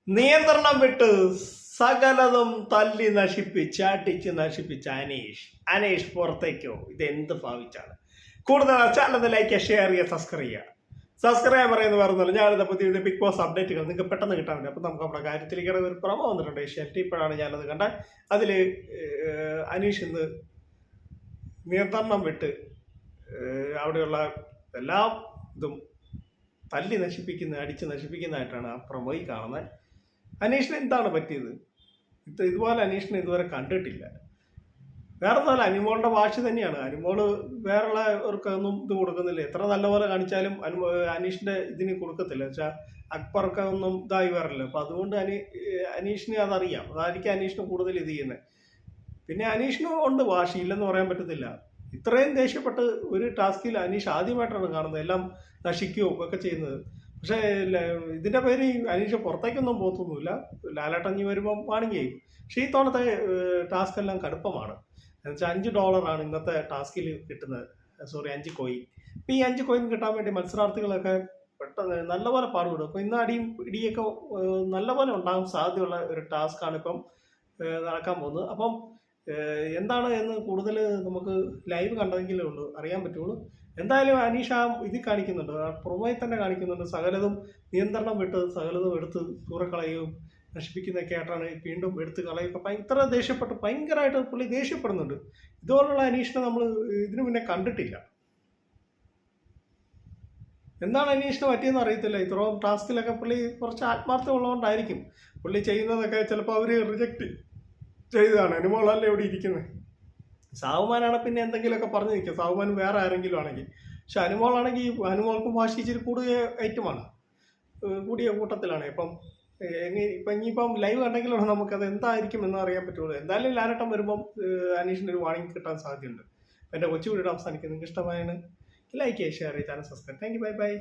നിയന്ത്രണം വിട്ട് സകലതും തല്ലി നശിപ്പിച്ച് അടിച്ച് നശിപ്പിച്ച അനീഷ് പുറത്തേക്കോ? ഇത് എന്ത് ഭാവിച്ചാണ്? കൂടുതൽ ചാനൽ ലൈക്ക് ഷെയർ ചെയ്യുക, സബ്സ്ക്രൈബ് പറയുന്നത് പറയുന്നില്ല. ഞാനിത് പുതിയ ബിഗ് ബോസ് അപ്ഡേറ്റുകൾ നിങ്ങൾക്ക് പെട്ടെന്ന് കിട്ടാൻ വേണ്ടി. അപ്പം നമുക്ക് നമ്മുടെ കാര്യത്തിലേക്ക് ഒരു പ്രമോ വന്നിട്ടുണ്ട് ഏഷ്യാനെറ്റ്. ഇപ്പോഴാണ് ഞാനത് കണ്ട. അതിൽ അനീഷ് ഇന്ന് നിയന്ത്രണം വിട്ട് അവിടെയുള്ള എല്ലാ ഇതും തല്ലി നശിപ്പിക്കുന്ന അടിച്ച് നശിപ്പിക്കുന്നതായിട്ടാണ് ആ പ്രമോയിൽ കാണുന്നത്. അനീഷിന് എന്താണ് പറ്റിയത്? ഇതുപോലെ അനീഷിനെ ഇതുവരെ കണ്ടിട്ടില്ല. വേറെ ഒന്നല്ല, അനിമോളുടെ വാശി തന്നെയാണ്. അനിമോള് വേറെയുള്ളവർക്കൊന്നും ഇത് കൊടുക്കുന്നില്ല. എത്ര നല്ലപോലെ കാണിച്ചാലും അനീഷിന്റെ ഇതിന് കൊടുക്കത്തില്ല. വെച്ചാൽ അക്ബർക്ക് ഒന്നും ഇതായി വരില്ല. അപ്പൊ അതുകൊണ്ട് അനീഷിന് അതറിയാം. അതായിരിക്കും അനീഷിന് കൂടുതൽ ഇത് ചെയ്യുന്നത്. പിന്നെ അനീഷിനും ഉണ്ട് വാശി, ഇല്ലെന്ന് പറയാൻ പറ്റത്തില്ല. ഇത്രയും ദേഷ്യപ്പെട്ട് ഒരു ടാസ്കിൽ അനീഷ് ആദ്യമായിട്ടാണ് കാണുന്നത്. എല്ലാം നശിക്കുകയോ ഒക്കെ ചെയ്യുന്നത്. പക്ഷേ ഇതിന്റെ പേര് അനീഷ് പുറത്തേക്കൊന്നും പോത്തൊന്നുമില്ല. ലാലേട്ടഞ്ഞി വരുമ്പം വാണിംഗ് ചെയ്യും. പക്ഷേ ഈ തവണത്തെ ടാസ്ക് എല്ലാം കടുപ്പമാണ്. എന്നുവെച്ചാൽ $5 ഇന്നത്തെ ടാസ്കിൽ കിട്ടുന്നത്. 5 കോയിൻ. ഇപ്പം ഈ 5 കോയിൻ കിട്ടാൻ വേണ്ടി മത്സരാർത്ഥികളൊക്കെ പെട്ടെന്ന് നല്ലപോലെ പാടുപെടും. അപ്പോൾ ഇന്ന് അടിയും ഇടിയൊക്കെ നല്ലപോലെ ഉണ്ടാകാൻ സാധ്യതയുള്ള ഒരു ടാസ്ക്കാണ് ഇപ്പം നടക്കാൻ പോകുന്നത്. അപ്പം എന്താണ് എന്ന് കൂടുതൽ നമുക്ക് ലൈവ് കണ്ടെങ്കിലേ ഉള്ളൂ അറിയാൻ പറ്റുള്ളൂ. എന്തായാലും അനീഷ ഇത് കാണിക്കുന്നുണ്ട്, ആ പ്രൊമോയിൽ തന്നെ കാണിക്കുന്നുണ്ട്. സകലതും നിയന്ത്രണം വിട്ട് സകലതും എടുത്ത് ദൂരക്കളയുകയും നശിപ്പിക്കുന്നതൊക്കെ ആയിട്ടാണ് വീണ്ടും എടുത്ത് കളയുക. ഇത്ര ദേഷ്യപ്പെട്ട് ഭയങ്കരമായിട്ട് പുള്ളി ദേഷ്യപ്പെടുന്നുണ്ട്. ഇതുപോലുള്ള അനീഷിനെ നമ്മൾ ഇതിനു മുന്നേ കണ്ടിട്ടില്ല. എന്താണ് അനീഷിന് പറ്റിയെന്ന് അറിയത്തില്ല. ഇത്രയും ടാസ്കിലൊക്കെ പുള്ളി കുറച്ച് ആത്മാർത്ഥം ഉള്ളതുകൊണ്ടായിരിക്കും പുള്ളി ചെയ്യുന്നതൊക്കെ. ചിലപ്പോൾ അവർ റിജക്റ്റ് ചെയ്തതാണ്. അനിമോളല്ലേ ഇവിടെ ഇരിക്കുന്നത്. സാവുമാനാണ് പിന്നെ എന്തെങ്കിലുമൊക്കെ പറഞ്ഞു നിൽക്കുക. സാവുമാൻ വേറെ ആരെങ്കിലും ആണെങ്കിൽ. പക്ഷെ അനിമോളാണെങ്കിൽ അനിമോൾക്കും വാശി ഇച്ചിരി കൂടിയ ഐറ്റമാണ്, കൂടിയ കൂട്ടത്തിലാണ്. ഇപ്പം ഇനിയിപ്പം ലൈവ് കണ്ടെങ്കിലാണ് നമുക്കത് എന്തായിരിക്കും എന്ന് അറിയാൻ പറ്റുള്ളൂ. എന്തായാലും ലാലേട്ടൻ വരുമ്പം അനീഷിൻ്റെ ഒരു വാണിംഗ് കിട്ടാൻ സാധ്യതയുണ്ട്. എൻ്റെ കൊച്ചു വീഡിയോ അവസാനിക്കും. നിങ്ങൾക്ക് ഇഷ്ടമായാണ് ലൈക്ക് ചെയ്യുക, ഷെയർ ചെയ്യുക, channel subscribe. Thank you, by.